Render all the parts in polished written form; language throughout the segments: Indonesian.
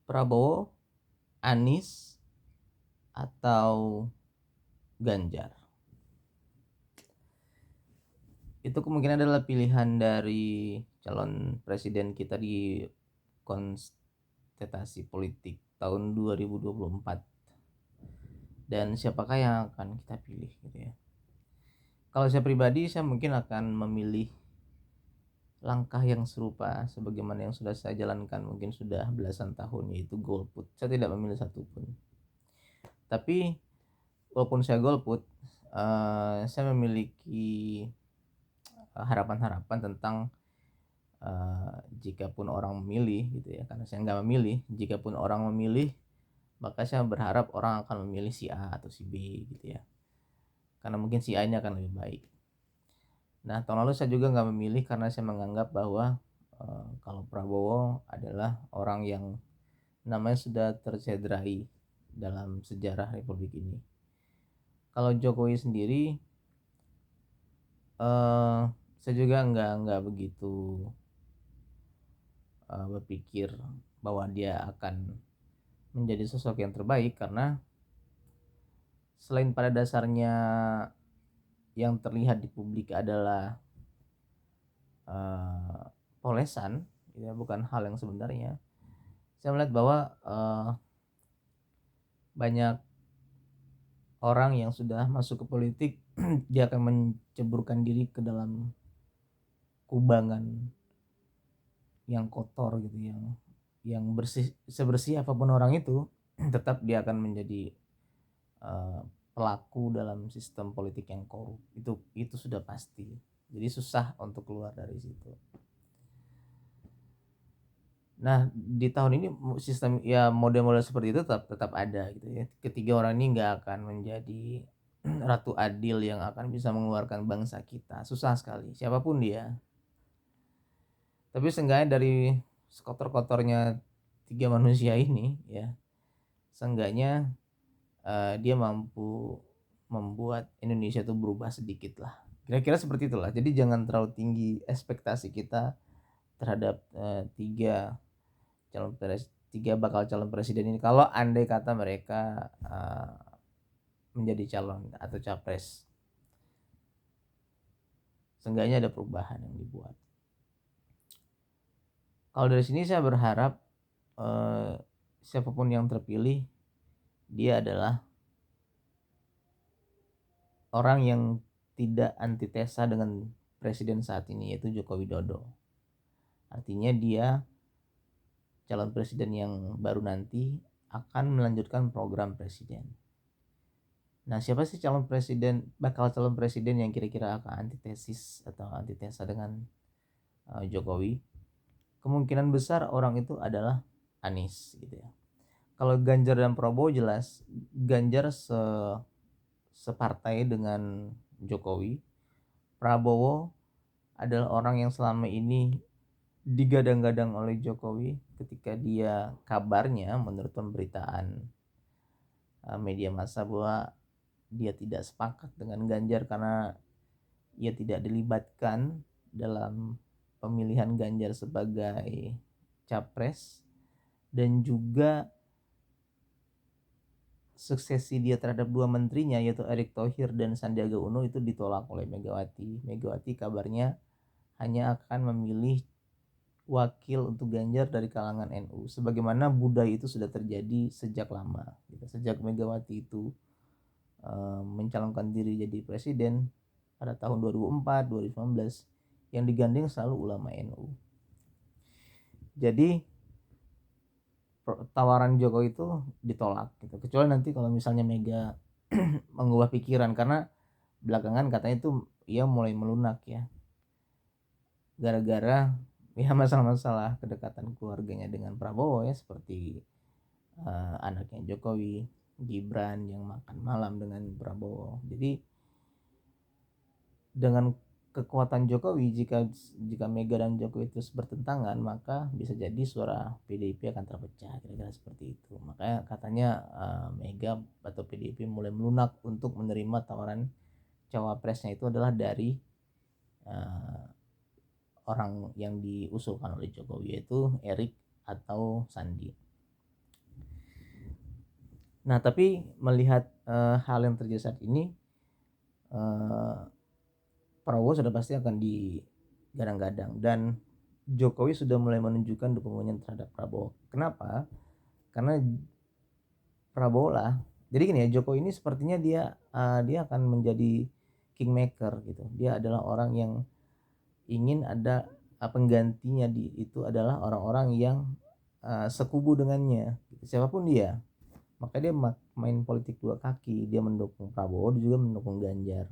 Prabowo, Anies, atau Ganjar? Itu kemungkinan adalah pilihan dari calon presiden kita di kontestasi politik tahun 2024. Dan siapakah yang akan kita pilih gitu ya. Kalau saya pribadi, saya mungkin akan memilih langkah yang serupa sebagaimana yang sudah saya jalankan mungkin sudah belasan tahun, yaitu golput. Saya tidak memilih satupun. Tapi walaupun saya golput, saya memiliki harapan-harapan tentang jikapun orang memilih gitu ya, karena saya nggak memilih. Jikapun orang memilih, maka saya berharap orang akan memilih si A atau si B gitu ya, karena mungkin si A ini akan lebih baik. Nah, tahun lalu saya juga nggak memilih karena saya menganggap bahwa kalau Prabowo adalah orang yang namanya sudah tercederai dalam sejarah Republik ini. Kalau Jokowi sendiri, saya juga nggak begitu berpikir bahwa dia akan menjadi sosok yang terbaik, karena selain pada dasarnya yang terlihat di publik adalah polesan, ya, bukan hal yang sebenarnya. Saya melihat bahwa banyak orang yang sudah masuk ke politik dia akan menceburkan diri ke dalam kubangan yang kotor gitu, yang bersih, sebersih apapun orang itu tetap dia akan menjadi pelaku dalam sistem politik yang korup. Itu sudah pasti. Jadi susah untuk keluar dari situ. Nah, di tahun ini sistem ya model-model seperti itu tetap ada gitu ya. Ketiga orang ini nggak akan menjadi ratu adil yang akan bisa mengeluarkan bangsa kita. Susah sekali, siapapun dia. Tapi seenggaknya dari sekotor-kotornya tiga manusia ini ya, seenggaknya dia mampu membuat Indonesia itu berubah sedikit lah. Kira-kira seperti itulah. Jadi jangan terlalu tinggi ekspektasi kita terhadap tiga bakal calon presiden ini. Kalau andai kata mereka menjadi calon atau capres, seenggaknya ada perubahan yang dibuat. Kalau dari sini saya berharap siapapun yang terpilih, dia adalah orang yang tidak antitesa dengan presiden saat ini, yaitu Joko Widodo. Artinya dia calon presiden yang baru nanti akan melanjutkan program presiden. Nah, siapa sih bakal calon presiden yang kira-kira akan antitesis atau antitesa dengan Jokowi? Kemungkinan besar orang itu adalah Anies gitu ya. Kalau Ganjar dan Prabowo jelas Ganjar separtai dengan Jokowi. Prabowo adalah orang yang selama ini digadang-gadang oleh Jokowi ketika dia kabarnya menurut pemberitaan media massa bahwa dia tidak sepakat dengan Ganjar karena ia tidak dilibatkan dalam pemilihan Ganjar sebagai capres, dan juga suksesi dia terhadap dua menterinya yaitu Erick Thohir dan Sandiaga Uno itu ditolak oleh Megawati. Megawati kabarnya hanya akan memilih wakil untuk Ganjar dari kalangan NU, sebagaimana budaya itu sudah terjadi sejak lama gitu. Sejak Megawati itu mencalonkan diri jadi presiden pada tahun 2004, 2019, yang digandeng selalu ulama NU. Jadi tawaran Jokowi itu ditolak gitu. Kecuali nanti kalau misalnya Mega mengubah pikiran, karena belakangan katanya itu ia mulai melunak ya, gara-gara ya masalah-masalah kedekatan keluarganya dengan Prabowo ya, seperti anaknya Jokowi, Gibran, yang makan malam dengan Prabowo. Jadi dengan kekuatan Jokowi, jika Mega dan Jokowi itu bertentangan, maka bisa jadi suara PDIP akan terpecah, kira-kira seperti itu. Makanya katanya Mega atau PDIP mulai melunak untuk menerima tawaran cawapresnya itu adalah dari orang yang diusulkan oleh Jokowi, yaitu Erick atau Sandi. Nah, tapi melihat hal yang terjadi saat ini, eh, Prabowo sudah pasti akan digadang-gadang dan Jokowi sudah mulai menunjukkan dukungannya terhadap Prabowo. Kenapa? Karena Prabowo lah. Jadi gini ya, Jokowi ini sepertinya dia akan menjadi kingmaker gitu. Dia adalah orang yang ingin ada penggantinya itu adalah orang-orang yang sekubu dengannya. Siapapun dia, maka dia main politik dua kaki. Dia mendukung Prabowo, dia juga mendukung Ganjar.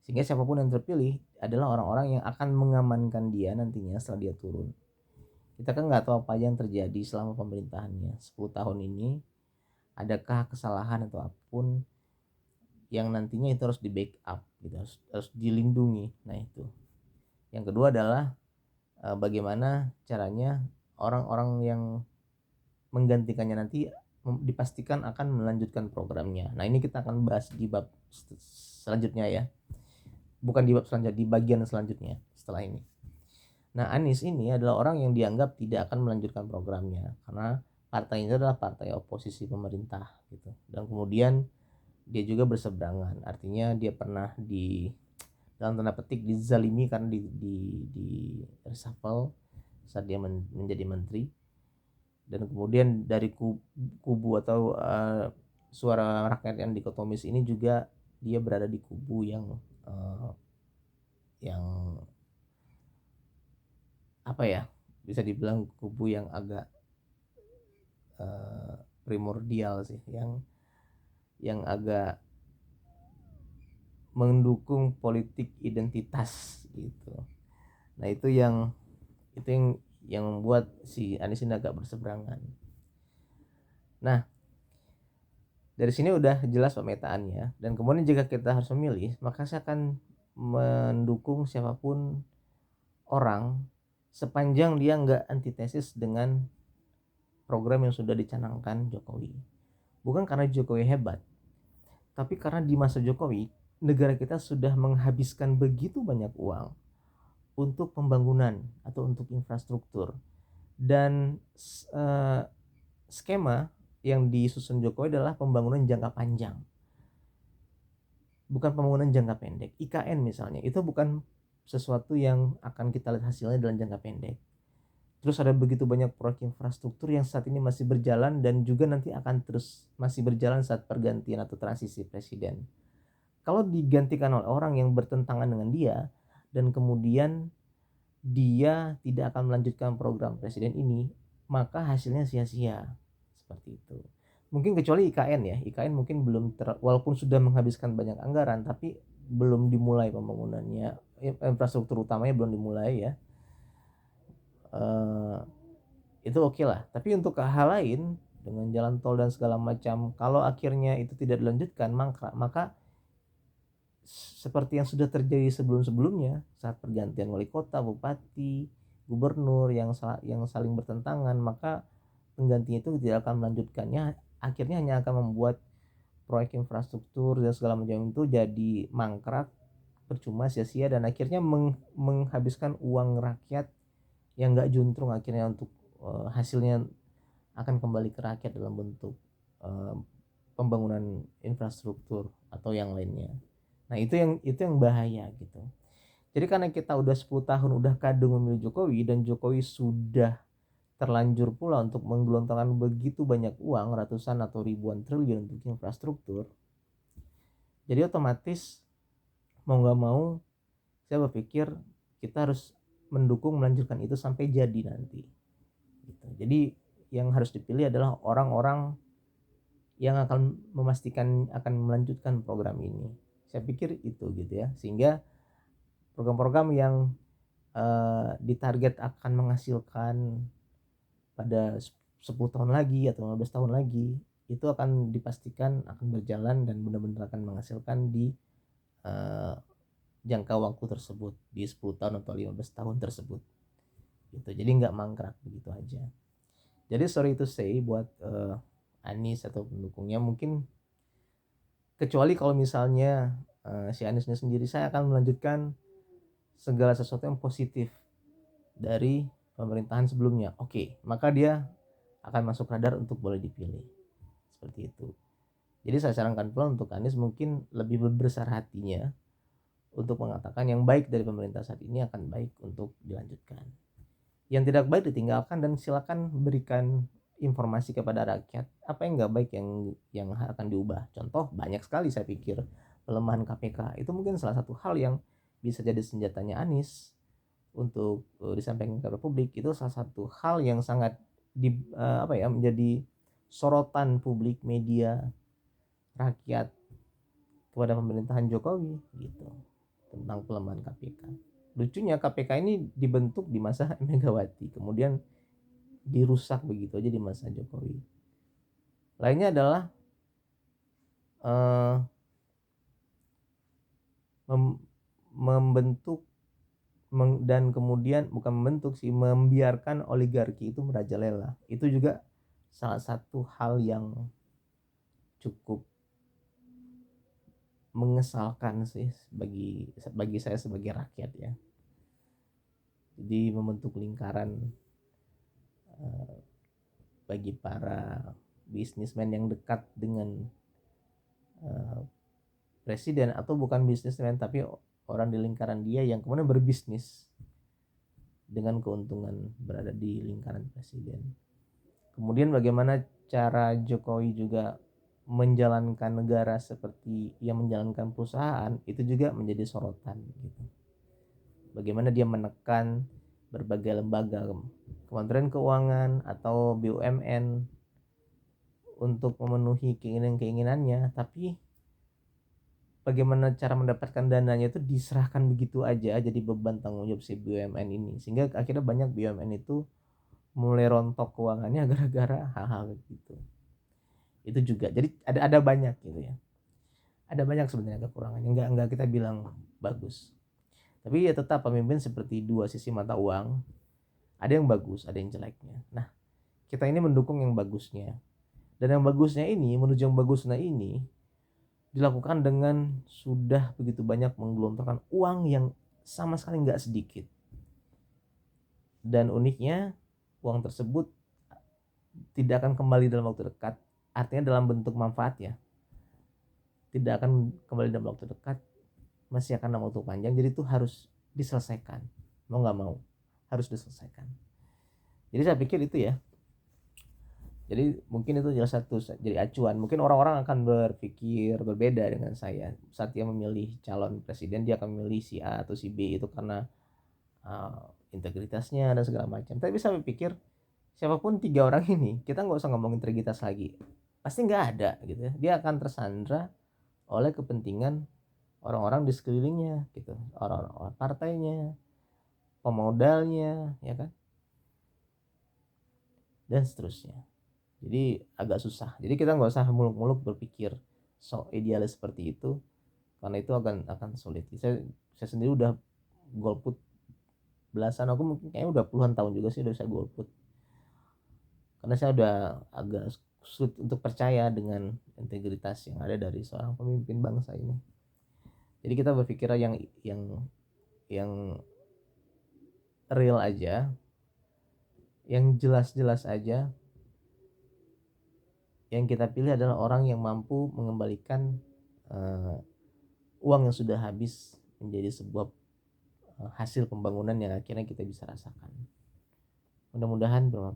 Sehingga siapapun yang terpilih adalah orang-orang yang akan mengamankan dia nantinya setelah dia turun. Kita kan nggak tahu apa yang terjadi selama pemerintahannya 10 tahun ini. Adakah kesalahan atau apapun yang nantinya itu harus di backup gitu, harus dilindungi. Nah itu. Yang kedua adalah bagaimana caranya orang-orang yang menggantikannya nanti dipastikan akan melanjutkan programnya. Nah ini kita akan bahas di bab selanjutnya ya, bukan di bab selanjutnya, di bagian selanjutnya setelah ini. Nah, Anies ini adalah orang yang dianggap tidak akan melanjutkan programnya karena partainya adalah partai oposisi pemerintah gitu. Dan kemudian dia juga berseberangan, artinya dia pernah dalam tanda petik dizalimi karena di reshuffle saat dia menjadi menteri. Dan kemudian dari kubu atau suara rakyat yang dikotomis ini juga dia berada di kubu yang apa ya, bisa dibilang kubu yang agak primordial sih, yang agak mendukung politik identitas gitu. Nah itu yang membuat si Anies ini agak berseberangan. Nah dari sini udah jelas pemetaannya, dan kemudian jika kita harus memilih, maka saya akan mendukung siapapun orang sepanjang dia nggak antitesis dengan program yang sudah dicanangkan Jokowi. Bukan karena Jokowi hebat, tapi karena di masa Jokowi negara kita sudah menghabiskan begitu banyak uang untuk pembangunan atau untuk infrastruktur, dan skema yang disusun Jokowi adalah pembangunan jangka panjang, bukan pembangunan jangka pendek. IKN misalnya itu bukan sesuatu yang akan kita lihat hasilnya dalam jangka pendek. Terus ada begitu banyak proyek infrastruktur yang saat ini masih berjalan dan juga nanti akan terus masih berjalan saat pergantian atau transisi presiden. Kalau digantikan oleh orang yang bertentangan dengan dia dan kemudian dia tidak akan melanjutkan program presiden ini, maka hasilnya sia-sia. Seperti itu. Mungkin kecuali IKN ya. IKN mungkin belum walaupun sudah menghabiskan banyak anggaran tapi belum dimulai pembangunannya. Infrastruktur utamanya belum dimulai ya. Itu oke lah. Tapi untuk hal lain dengan jalan tol dan segala macam, kalau akhirnya itu tidak dilanjutkan, maka seperti yang sudah terjadi sebelum-sebelumnya saat pergantian wali kota, bupati, gubernur yang saling bertentangan, maka penggantinya itu tidak akan melanjutkannya, akhirnya hanya akan membuat proyek infrastruktur dan segala macam itu jadi mangkrak, percuma, sia-sia, dan akhirnya menghabiskan uang rakyat yang nggak juntrung, akhirnya untuk hasilnya akan kembali ke rakyat dalam bentuk pembangunan infrastruktur atau yang lainnya. Nah itu yang bahaya gitu. Jadi karena kita udah 10 tahun udah kadung memilih Jokowi, dan Jokowi sudah terlanjur pula untuk menggelontorkan begitu banyak uang, ratusan atau ribuan triliun untuk infrastruktur. Jadi otomatis mau nggak mau saya berpikir kita harus mendukung melanjutkan itu sampai jadi nanti gitu. Jadi yang harus dipilih adalah orang-orang yang akan memastikan akan melanjutkan program ini. Saya pikir itu gitu ya, sehingga program-program yang ditarget akan menghasilkan pada 10 tahun lagi atau 15 tahun lagi itu akan dipastikan akan berjalan dan benar-benar akan menghasilkan di jangka waktu tersebut, di 10 tahun atau 15 tahun tersebut gitu. Jadi nggak mangkrak begitu aja. Jadi sorry to say buat Anies atau pendukungnya, mungkin kecuali kalau misalnya si Aniesnya sendiri, saya akan melanjutkan segala sesuatu yang positif dari pemerintahan sebelumnya. Oke, maka dia akan masuk radar untuk boleh dipilih. seperti itu. Jadi saya sarankan pula untuk Anies mungkin lebih berbesar hatinya untuk mengatakan yang baik dari pemerintah saat ini akan baik untuk dilanjutkan. Yang tidak baik ditinggalkan dan silakan berikan informasi kepada rakyat apa yang nggak baik yang akan diubah. Contoh banyak sekali saya pikir pelemahan KPK itu mungkin salah satu hal yang bisa jadi senjatanya Anies untuk disampaikan ke publik. Itu salah satu hal yang sangat menjadi sorotan publik, media, rakyat kepada pemerintahan Jokowi gitu tentang pelemahan KPK. Lucunya KPK ini dibentuk di masa Megawati, kemudian dirusak begitu aja di masa Jokowi. Lainnya adalah membentuk dan kemudian bukan membentuk sih, membiarkan oligarki itu merajalela. Itu juga salah satu hal yang cukup mengesalkan sih bagi saya sebagai rakyat ya. Jadi membentuk lingkaran bagi para bisnismen yang dekat dengan presiden, atau bukan bisnismen tapi orang di lingkaran dia yang kemudian berbisnis dengan keuntungan berada di lingkaran presiden. Kemudian bagaimana cara Jokowi juga menjalankan negara seperti yang menjalankan perusahaan, itu juga menjadi sorotan gitu. Bagaimana dia menekan berbagai lembaga, Kementerian Keuangan atau BUMN untuk memenuhi keinginan-keinginannya, tapi bagaimana cara mendapatkan dananya itu diserahkan begitu aja, jadi beban tanggung jawab si BUMN ini, sehingga akhirnya banyak BUMN itu mulai rontok keuangannya gara-gara hal-hal gitu. Itu juga jadi ada banyak gitu ya, ada banyak sebenarnya kekurangannya, nggak kita bilang bagus, tapi ya tetap pemimpin seperti dua sisi mata uang, ada yang bagus ada yang jeleknya. Nah kita ini mendukung yang bagusnya, dan yang bagusnya ini menuju yang bagusnya ini dilakukan dengan sudah begitu banyak menggelontorkan uang yang sama sekali nggak sedikit, dan uniknya uang tersebut tidak akan kembali dalam waktu dekat. Artinya dalam bentuk manfaat ya, tidak akan kembali dalam waktu dekat, masih akan dalam waktu panjang. Jadi itu harus diselesaikan, mau nggak mau harus diselesaikan. Jadi saya pikir itu ya, jadi mungkin itu salah satu jadi acuan. Mungkin orang-orang akan berpikir berbeda dengan saya saat dia memilih calon presiden. Dia akan memilih si A atau si B itu karena integritasnya dan segala macam. Tapi saya berpikir siapapun tiga orang ini, kita nggak usah ngomong integritas lagi, pasti nggak ada gitu ya. Dia akan tersandra oleh kepentingan orang-orang di sekelilingnya gitu, orang-orang partainya, pemodalnya, ya kan, dan seterusnya. Jadi agak susah. Jadi kita nggak usah muluk-muluk berpikir so idealis seperti itu, karena itu akan sulit. Saya sendiri udah golput belasan, aku mungkin kayaknya udah puluhan tahun juga sih udah saya golput, karena saya udah agak sulit untuk percaya dengan integritas yang ada dari seorang pemimpin bangsa ini. Jadi kita berpikir yang real aja, yang jelas-jelas aja. Yang kita pilih adalah orang yang mampu mengembalikan uang yang sudah habis menjadi sebuah hasil pembangunan yang akhirnya kita bisa rasakan. Mudah-mudahan bermanfaat.